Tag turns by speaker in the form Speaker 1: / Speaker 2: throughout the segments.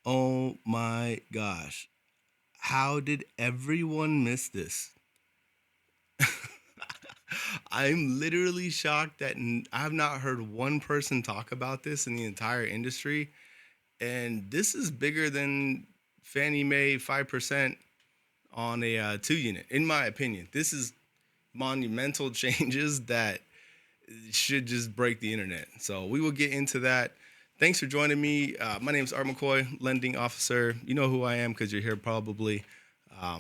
Speaker 1: Oh my gosh. How did everyone miss this? I'm literally shocked that I have not heard one person talk about this in the entire industry. And this is bigger than Fannie Mae 5% on a 2 unit, in my opinion. This is monumental changes that should just break the internet. So we will get into that. Thanks for joining me. My name is Art McCoy, lending officer. You know who I am because you're here probably.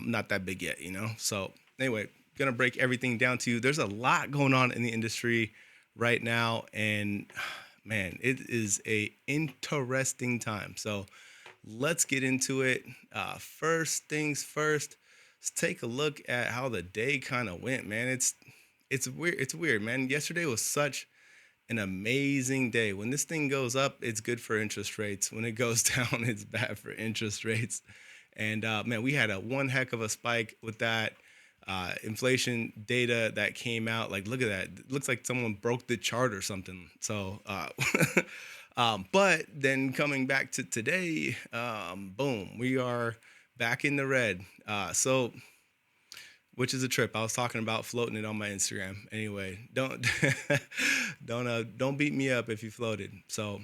Speaker 1: Not that big yet, you know? So anyway, gonna break everything down to you. There's a lot going on in the industry right now, and man, it is a interesting time. So let's get into it. First things first, let's take a look at how the day kind of went, man. It's weird. It's weird, man. Yesterday was such an amazing day. When this thing goes up, it's good for interest rates. When it goes down, it's bad for interest rates. And man, we had a one heck of a spike with that inflation data that came out. Like, look at that. It looks like someone broke the chart or something. So, but then coming back to today, boom, we are back in the red. So which is a trip. I was talking about floating it on my Instagram. Anyway, don't don't beat me up if you floated. So,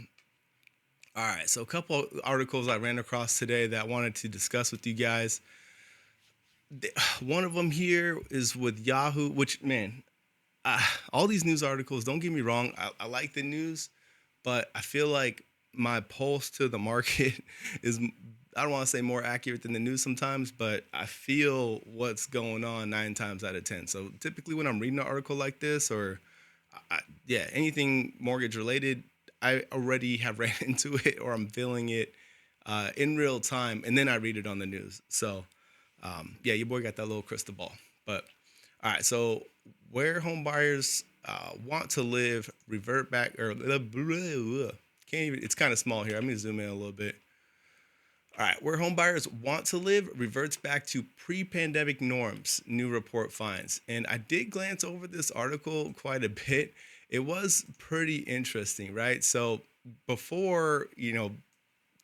Speaker 1: all right. So, a couple articles I ran across today that I wanted to discuss with you guys. One of them here is with Yahoo, which man, all these news articles. Don't get me wrong. I like the news, but I feel like my pulse to the market is, I don't want to say more accurate than the news sometimes, but I feel what's going on 9 times out of 10. So typically when I'm reading an article like this or yeah, anything mortgage related, I already have ran into it or I'm feeling it in real time, and then I read it on the news. So yeah, your boy got that little crystal ball. But all right, so where home buyers want to live, revert back or can't even. It's kind of small here. I'm gonna zoom in a little bit. All right, where home buyers want to live reverts back to pre-pandemic norms, new report finds. And I did glance over this article quite a bit. It was pretty interesting, right? So before, the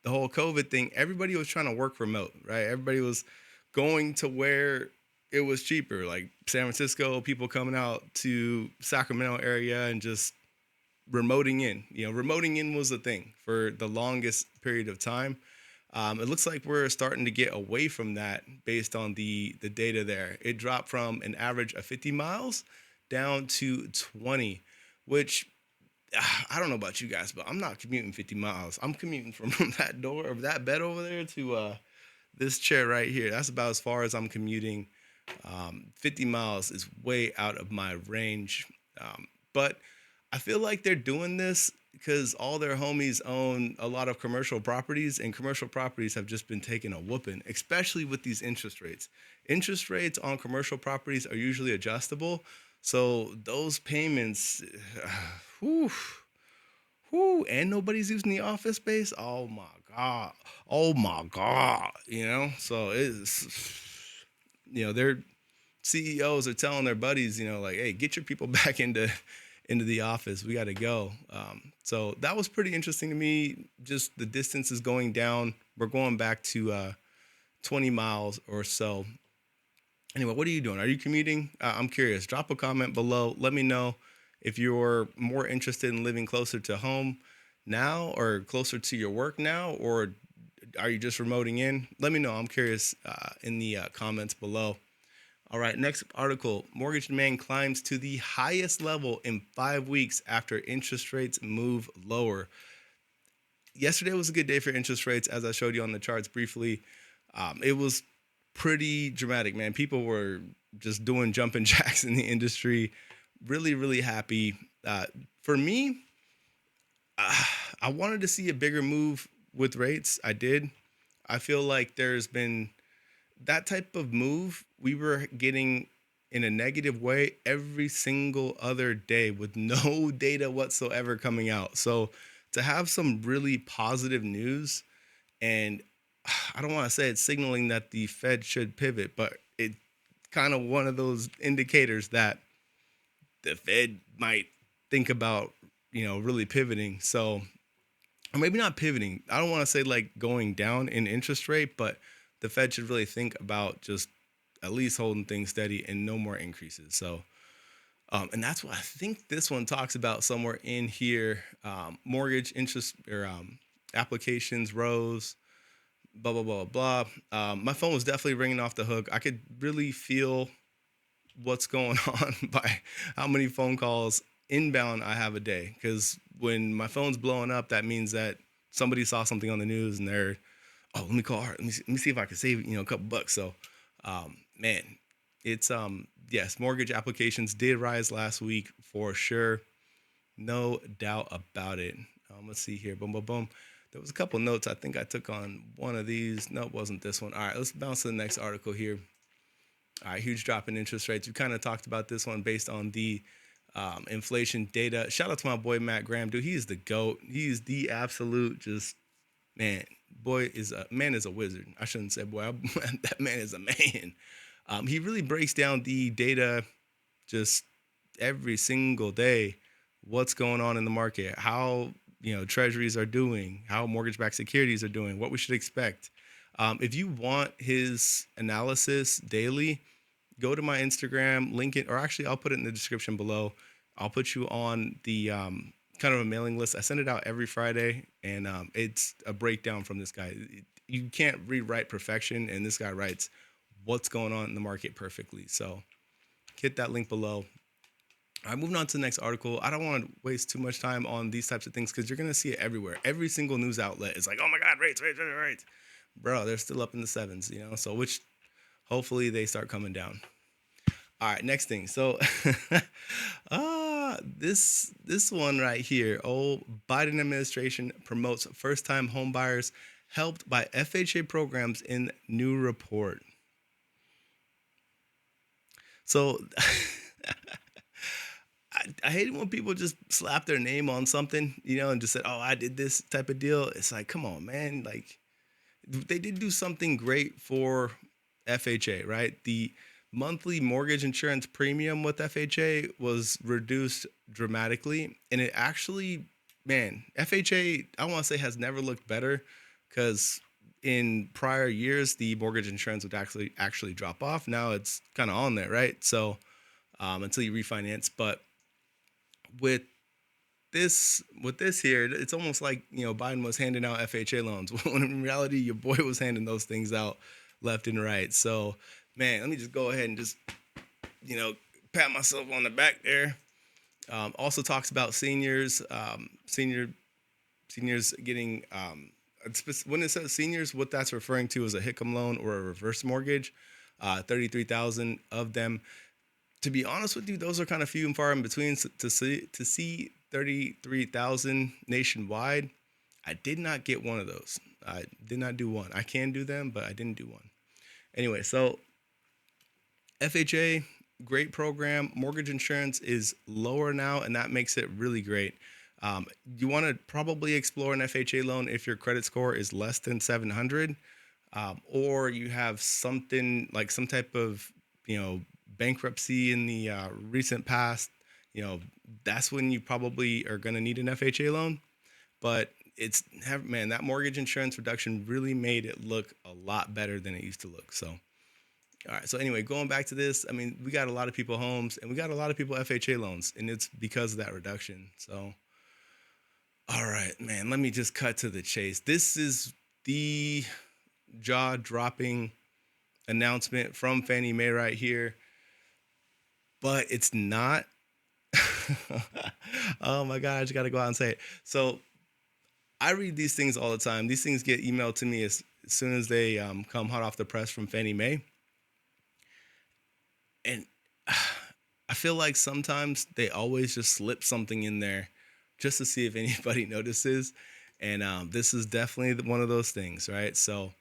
Speaker 1: whole COVID thing, everybody was trying to work remote, right? Everybody was going to where it was cheaper, like San Francisco, people coming out to Sacramento area and just remoting in. Remoting in was a thing for the longest period of time. It looks like we're starting to get away from that based on the data there. It dropped from an average of 50 miles down to 20, which I don't know about you guys, but I'm not commuting 50 miles. I'm commuting from that door of that bed over there to this chair right here. That's about as far as I'm commuting. 50 miles is way out of my range. But I feel like they're doing this because all their homies own a lot of commercial properties, and commercial properties have just been taking a whooping, especially with these interest rates. Interest rates on commercial properties are usually adjustable. So those payments, whew, whew, and nobody's using the office space. Oh my God. Oh my God. So their CEOs are telling their buddies, like, hey, get your people back into the office. We got to go. So that was pretty interesting to me. Just the distance is going down. We're going back to 20 miles or so. Anyway, what are you doing? Are you commuting? I'm curious. Drop a comment below. Let me know if you're more interested in living closer to home now or closer to your work now, or are you just remoting in? Let me know. I'm curious in the comments below. All right, next article. Mortgage demand climbs to the highest level in 5 weeks after interest rates move lower. Yesterday was a good day for interest rates, as I showed you on the charts briefly. It was pretty dramatic, man. People were just doing jumping jacks in the industry. Really, really happy. For me, I wanted to see a bigger move with rates. I did. I feel like there's been that type of move we were getting in a negative way every single other day with no data whatsoever coming out. So to have some really positive news, and I don't want to say it's signaling that the Fed should pivot, but it kind of one of those indicators that the Fed might think about, really pivoting. So or maybe not pivoting. I don't want to say like going down in interest rate, but the Fed should really think about just at least holding things steady and no more increases. So, and that's what I think this one talks about somewhere in here. Mortgage interest or applications rose, blah, blah, blah, blah. My phone was definitely ringing off the hook. I could really feel what's going on by how many phone calls inbound I have a day. Because when my phone's blowing up, that means that somebody saw something on the news and they're, oh, let me call her. Let me see if I can save a couple bucks. So, man, it's yes, mortgage applications did rise last week for sure, no doubt about it. Let's see here, boom, boom, boom. There was a couple notes I think I took on one of these. No, it wasn't this one. All right, let's bounce to the next article here. All right, huge drop in interest rates. We kind of talked about this one based on the inflation data. Shout out to my boy Matt Graham, dude. He is the goat. He is the absolute just man. Boy is a wizard. I shouldn't say boy. That man is a man. He really breaks down the data just every single day. What's going on in the market? How treasuries are doing? How mortgage-backed securities are doing? What we should expect? If you want his analysis daily, go to my Instagram, link it, or actually I'll put it in the description below. I'll put you on the kind of a mailing list. I send it out every Friday, and it's a breakdown from this guy. You can't rewrite perfection, and this guy writes what's going on in the market perfectly. So hit that link below. All right, moving on to the next article. I don't want to waste too much time on these types of things because you're going to see it everywhere. Every single news outlet is like, oh my God, rates. Bro, they're still up in the sevens, so which hopefully they start coming down. All right, next thing. So this one right here. Biden administration promotes first-time home buyers helped by FHA programs in new report. So I hate it when people just slap their name on something, and just said, oh, I did this type of deal. It's like, come on, man. Like, they did do something great for FHA, right? The monthly mortgage insurance premium with FHA was reduced dramatically. And it actually, man, FHA, I want to say has never looked better because in prior years, the mortgage insurance would actually drop off. Now it's kind of on there, right? So until you refinance. But with this here, it's almost like Biden was handing out FHA loans when in reality your boy was handing those things out left and right. So, man, let me just go ahead and just pat myself on the back there. Also talks about seniors, seniors getting when it says seniors, what that's referring to is a HICM loan or a reverse mortgage. 33,000 of them. To be honest with you, those are kind of few and far in between. To see 33,000 nationwide, I did not get one of those. I did not do one. I can do them, but I didn't do one. Anyway, so FHA, great program. Mortgage insurance is lower now, and that makes it really great. You want to probably explore an FHA loan if your credit score is less than 700, or you have something like some type of bankruptcy in the recent past. That's when you probably are going to need an FHA loan. But man, that mortgage insurance reduction really made it look a lot better than it used to look. So, all right. So anyway, going back to this, I mean, we got a lot of people homes and we got a lot of people FHA loans, and it's because of that reduction. So, all right, man, let me just cut to the chase. This is the jaw-dropping announcement from Fannie Mae right here, but it's not. Oh my God, I just got to go out and say it. So I read these things all the time. These things get emailed to me as soon as they come hot off the press from Fannie Mae. And I feel like sometimes they always just slip something in there just to see if anybody notices. And this is definitely one of those things, right? So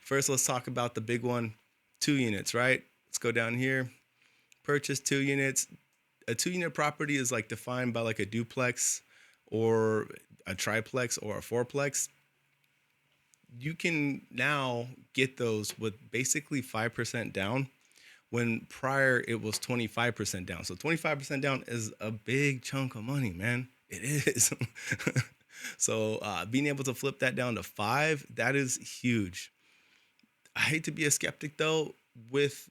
Speaker 1: first, let's talk about the big one, 2 units, right? Let's go down here. Purchase 2 units. A 2-unit property is like defined by like a duplex or a triplex or a fourplex. You can now get those with basically 5% down when prior it was 25% down. So 25% down is a big chunk of money, man. It is. So being able to flip that down to five, that is huge. I hate to be a skeptic though with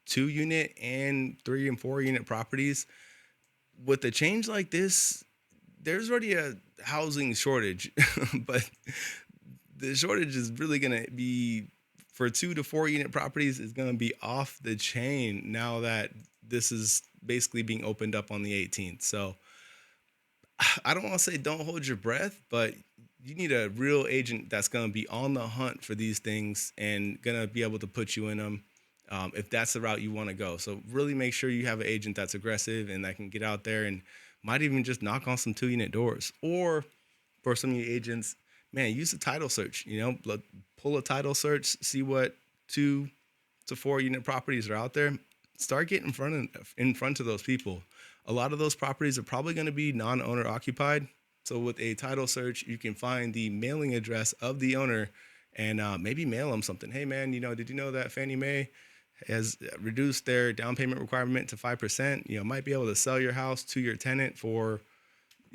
Speaker 1: 2 unit and 3 and 4 unit properties. With a change like this, there's already a housing shortage, but the shortage is really going to be for 2 to 4 unit properties is going to be off the chain now that this is basically being opened up on the 18th. So I don't want to say don't hold your breath, but you need a real agent that's going to be on the hunt for these things and going to be able to put you in them if that's the route you want to go. So really make sure you have an agent that's aggressive and that can get out there and might even just knock on some 2 unit doors. Or for some of your agents, man, use a title search. Pull a title search, see what 2 to 4 unit properties are out there. Start getting in front of those people. A lot of those properties are probably going to be non-owner occupied. So with a title search, you can find the mailing address of the owner and maybe mail them something. Hey man, did you know that Fannie Mae has reduced their down payment requirement to 5%? Might be able to sell your house to your tenant for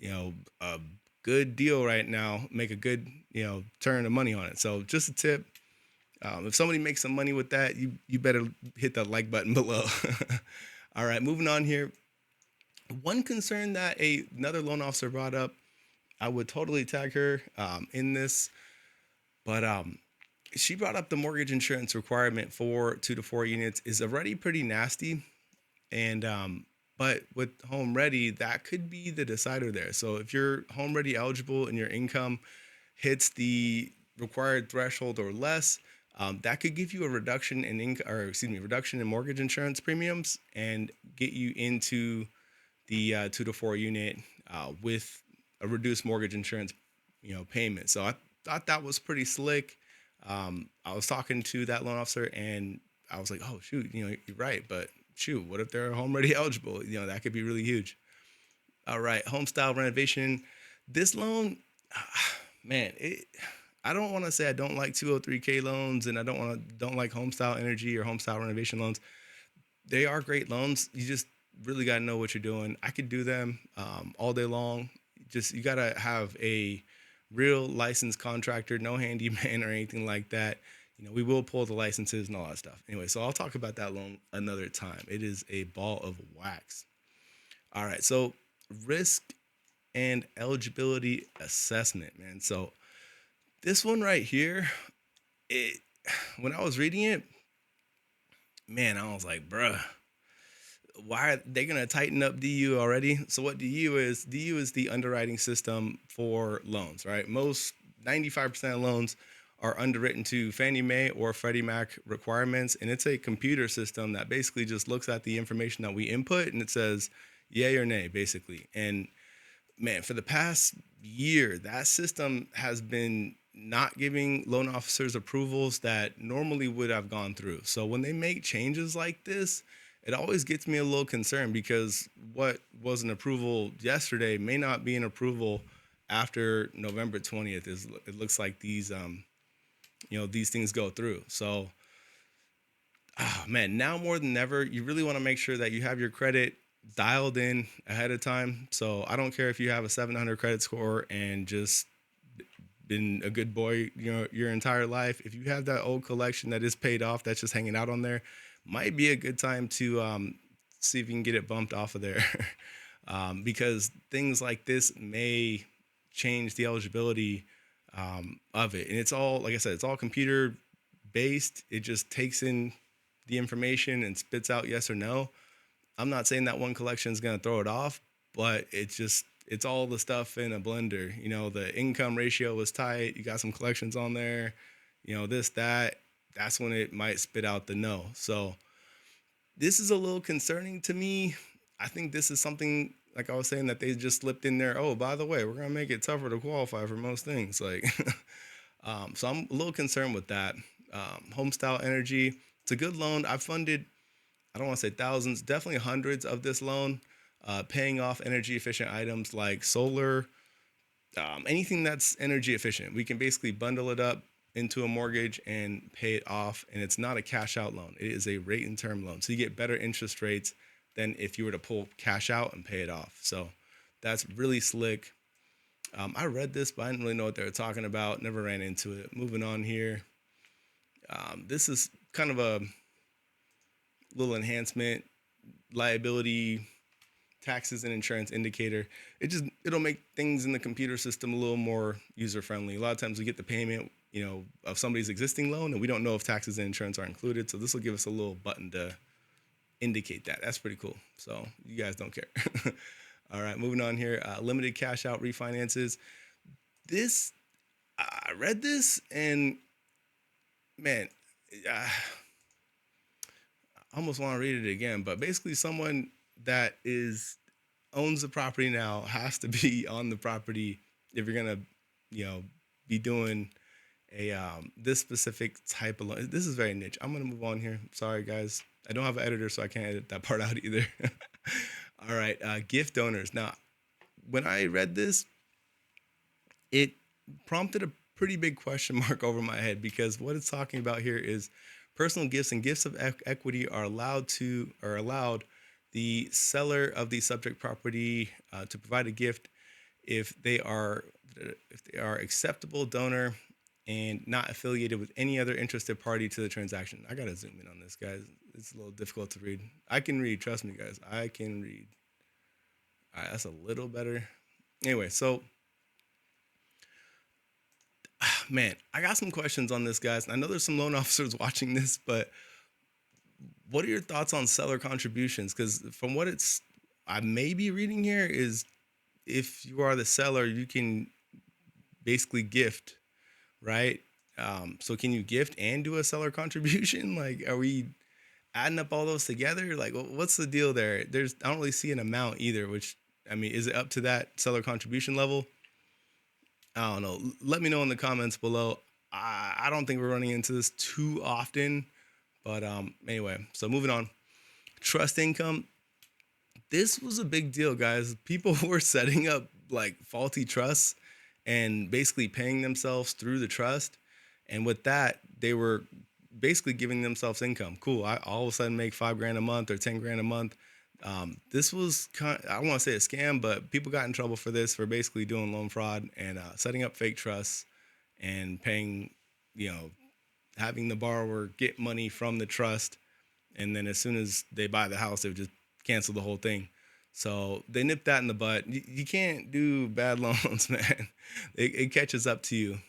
Speaker 1: a good deal right now, make a good turn of money on it. So just a tip. If somebody makes some money with that, you better hit that like button below. All right, moving on here. One concern that another loan officer brought up, I would totally tag her in this, but she brought up the mortgage insurance requirement for 2 to 4 units is already pretty nasty, and but with home ready, that could be the decider there. So if you're home ready eligible and your income hits the required threshold or less, that could give you a reduction in reduction in mortgage insurance premiums and get you into the 2 to 4 unit with a reduced mortgage insurance, payment. So I thought that was pretty slick. I was talking to that loan officer and I was like, oh shoot, you're right, but shoot, what if they're home ready eligible? That could be really huge. All right, home style renovation. This loan, man, I don't want to say I don't like 203k loans and I don't like home style energy or home style renovation loans. They are great loans. You just really got to know what you're doing. I could do them all day long. Just you got to have a real licensed contractor, no handyman or anything like that. We will pull the licenses and all that stuff. Anyway, so I'll talk about that loan another time. It is a ball of wax. All right, so risk and eligibility assessment, man. So this one right here, it when I was reading it, man, I was like, bruh, why are they gonna tighten up DU already? So what DU is? DU is the underwriting system for loans, right? Most 95% of loans are underwritten to Fannie Mae or Freddie Mac requirements, and it's a computer system that basically just looks at the information that we input and it says yay or nay, basically. And man, for the past year, that system has been not giving loan officers approvals that normally would have gone through. So when they make changes like this, it always gets me a little concerned because what was an approval yesterday may not be an approval after November 20th. It looks like these things go through. So, man, now more than ever, you really want to make sure that you have your credit dialed in ahead of time. So I don't care if you have a 700 credit score and just been a good boy, your entire life. If you have that old collection that is paid off, that's just hanging out on there, might be a good time to see if you can get it bumped off of there. Because things like this may change the eligibility of it. And it's all, like I said, it's all computer based. It just takes in the information and spits out yes or no. I'm not saying that one collection is going to throw it off, but it's all the stuff in a blender. The income ratio was tight. You got some collections on there, this, that. That's when it might spit out the no. So this is a little concerning to me. I think this is something, like I was saying, that they just slipped in there. Oh, by the way, we're going to make it tougher to qualify for most things. So I'm a little concerned with that. Home style energy, it's a good loan. I've funded, I don't want to say thousands, definitely hundreds of this loan, paying off energy efficient items like solar, anything that's energy efficient. We can basically bundle it up into a mortgage and pay it off. And it's not a cash out loan. It is a rate and term loan. So you get better interest rates than if you were to pull cash out and pay it off. So that's really slick. I read this, but I didn't really know what they were talking about. Never ran into it. Moving on here. This is kind of a little enhancement, liability, taxes and insurance indicator. It'll make things in the computer system a little more user friendly. A lot of times we get the payment, of somebody's existing loan, and we don't know if taxes and insurance are included. So this will give us a little button to indicate that. That's pretty cool. So you guys don't care. All right, moving on here. Limited cash out refinances. This I read this and man, I almost want to read it again. But basically, someone that is owns the property now has to be on the property if you're gonna, you know, be doing a this specific type of loan. This is very niche. I'm gonna move on here. Sorry, guys. I don't have an editor, so I can't edit that part out either. All right, gift donors. Now, when I read this, it prompted a pretty big question mark over my head because what it's talking about here is personal gifts and gifts of equity are allowed the seller of the subject property to provide a gift if they are acceptable donor and not affiliated with any other interested party to the transaction. I gotta zoom in on this, guys. It's a little difficult to read. I can read, trust me, guys. I can read. All right, that's a little better. Anyway, so man, I got some questions on this, guys. I know there's some loan officers watching this, but what are your thoughts on seller contributions? Because from what I may be reading here is if you are the seller, you can basically gift, right? So can you gift and do a seller contribution? Like, are we adding up all those together? Like, what's the deal there? I don't really see an amount either, which, I mean, is it up to that seller contribution level? I don't know. Let me know in the comments below. I don't think we're running into this too often, but anyway, so moving on. Trust income. This was a big deal, guys. People were setting up like faulty trusts and basically paying themselves through the trust. And with that, they were basically giving themselves income. Cool. I all of a sudden make $5 grand a month or 10 grand a month. This was I don't want to say a scam, but people got in trouble for this, for basically doing loan fraud and setting up fake trusts and paying, having the borrower get money from the trust. And then as soon as they buy the house, they would just cancel the whole thing. So they nipped that in the butt. You can't do bad loans, man. It catches up to you.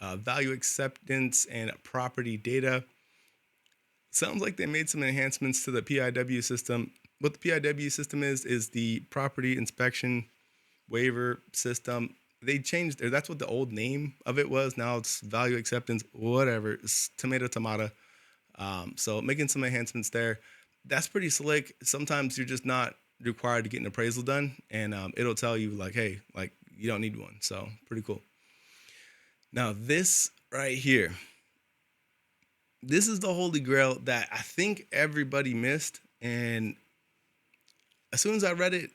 Speaker 1: Value acceptance and property data. Sounds like they made some enhancements to the PIW system. What the PIW system is the property inspection waiver system. They changed, that's what the old name of it was. Now it's value acceptance, whatever. It's tomato. So making some enhancements there. That's pretty slick. Sometimes you're just not required to get an appraisal done, and it'll tell you like, hey, like you don't need one. So pretty cool. Now this right here, this is the holy grail that I think everybody missed. And as soon as I read it,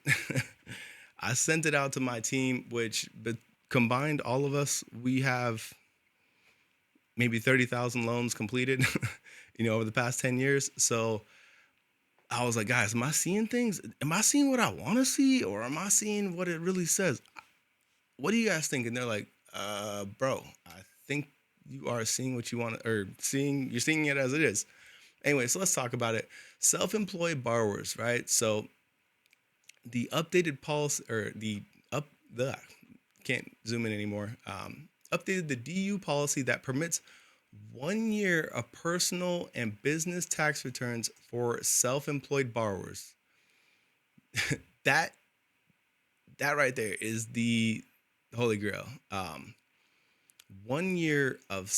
Speaker 1: I sent it out to my team, which combined all of us, we have maybe 30,000 loans completed, over the past 10 years. So I was like, guys, am I seeing things? Am I seeing what I want to see, or am I seeing what it really says? What do you guys think? And they're like, bro, I think you are seeing what you want, or you're seeing it as it is. Anyway, so let's talk about it. Self-employed borrowers, right? So the updated policy, or can't zoom in anymore. Updated the DU policy that permits 1 year of personal and business tax returns for self-employed borrowers. that right there is the holy grail. 1 year of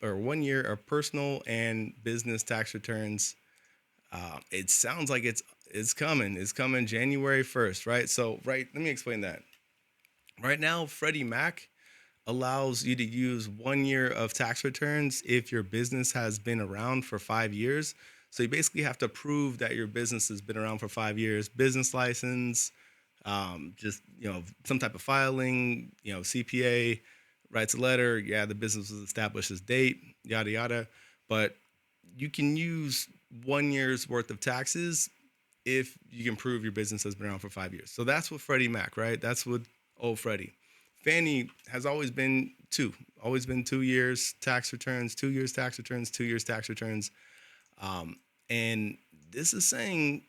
Speaker 1: 1 year of personal and business tax returns. It sounds like it's coming. It's coming January 1st, right? So, let me explain that. Right now, Freddie Mac allows you to use 1 year of tax returns if your business has been around for 5 years. So you basically have to prove that your business has been around for 5 years. Business license, just some type of filing, CPA writes a letter. Yeah, the business was established this date, yada yada. But you can use 1 year's worth of taxes if you can prove your business has been around for 5 years. So that's what Freddie Mac, right? That's what old Freddie. Fannie has always been 2 years tax returns, 2 years tax returns, 2 years tax returns. And this is saying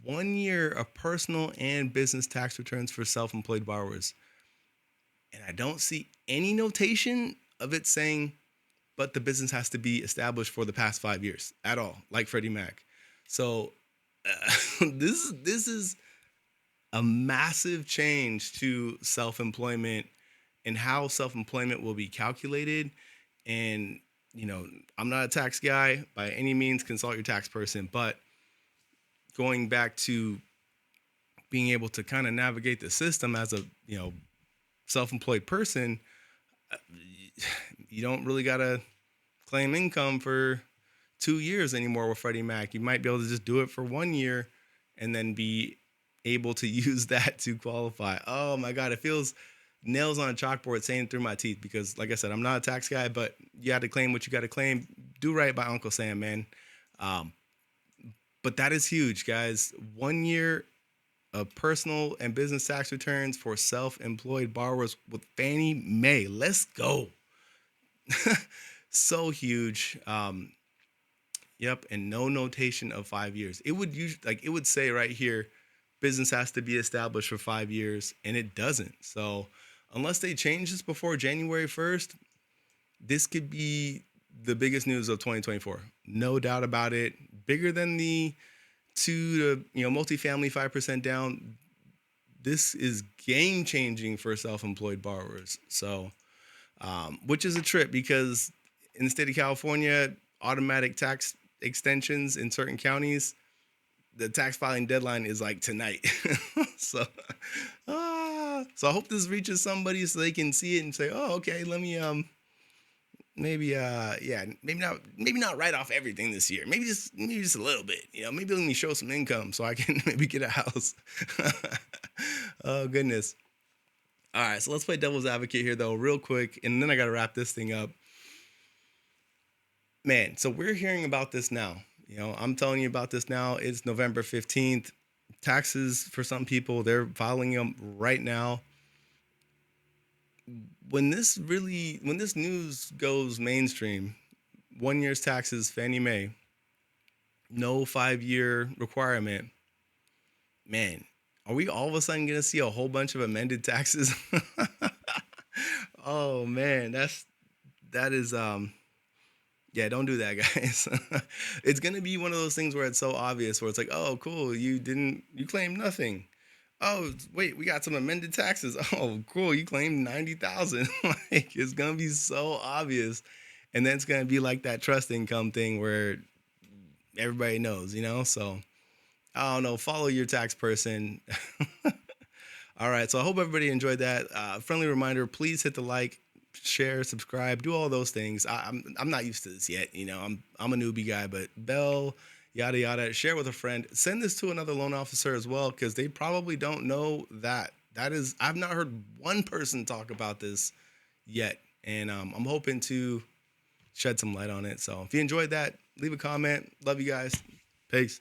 Speaker 1: 1 year of personal and business tax returns for self-employed borrowers. And I don't see any notation of it saying, but the business has to be established for the past 5 years at all, like Freddie Mac. So this is a massive change to self-employment and how self-employment will be calculated. And I'm not a tax guy by any means. Consult your tax person. But going back to being able to kind of navigate the system as a self-employed person, you don't really gotta claim income for 2 years anymore with Freddie Mac. You might be able to just do it for 1 year and then be able to use that to qualify. Oh my God, it feels nails on a chalkboard saying through my teeth because, like I said, I'm not a tax guy, but you got to claim what you got to claim. Do right by Uncle Sam, man. But that is huge, guys. 1 year of personal and business tax returns for self-employed borrowers with Fannie Mae. Let's go. So huge. Yep, and no notation of 5 years. It would it would say right here, business has to be established for 5 years, and it doesn't. So unless they change this before January 1st, this could be the biggest news of 2024. No doubt about it. Bigger than the multifamily 5% down. This is game changing for self-employed borrowers. So, which is a trip because in the state of California, automatic tax extensions in certain counties, the tax filing deadline is like tonight. so, so I hope this reaches somebody so they can see it and say, oh, okay, let me, maybe not write off everything this year. Maybe just a little bit, maybe let me show some income so I can maybe get a house. Oh goodness. All right. So let's play devil's advocate here though, real quick. And then I got to wrap this thing up. Man, so we're hearing about this now. I'm telling you about this now. It's November 15th. Taxes for some people, they're filing them right now. When this news goes mainstream, 1 year's taxes, Fannie Mae, no 5-year requirement, man, are we all of a sudden going to see a whole bunch of amended taxes? Oh man, that is yeah, don't do that, guys. It's gonna be one of those things where it's so obvious, where it's like, oh, cool, you claimed nothing. Oh, wait, we got some amended taxes. Oh, cool, you claimed 90,000. Like, it's gonna be so obvious, and then it's gonna be like that trust income thing where everybody knows, So I don't know. Follow your tax person. All right, so I hope everybody enjoyed that. Friendly reminder: please hit the like, share, subscribe, do all those things. I'm not used to this yet. I'm a newbie guy, but bell, yada yada. Share with a friend. Send this to another loan officer as well because they probably don't know that. I've not heard one person talk about this yet, and I'm hoping to shed some light on it. So if you enjoyed that, leave a comment. Love you guys. Peace.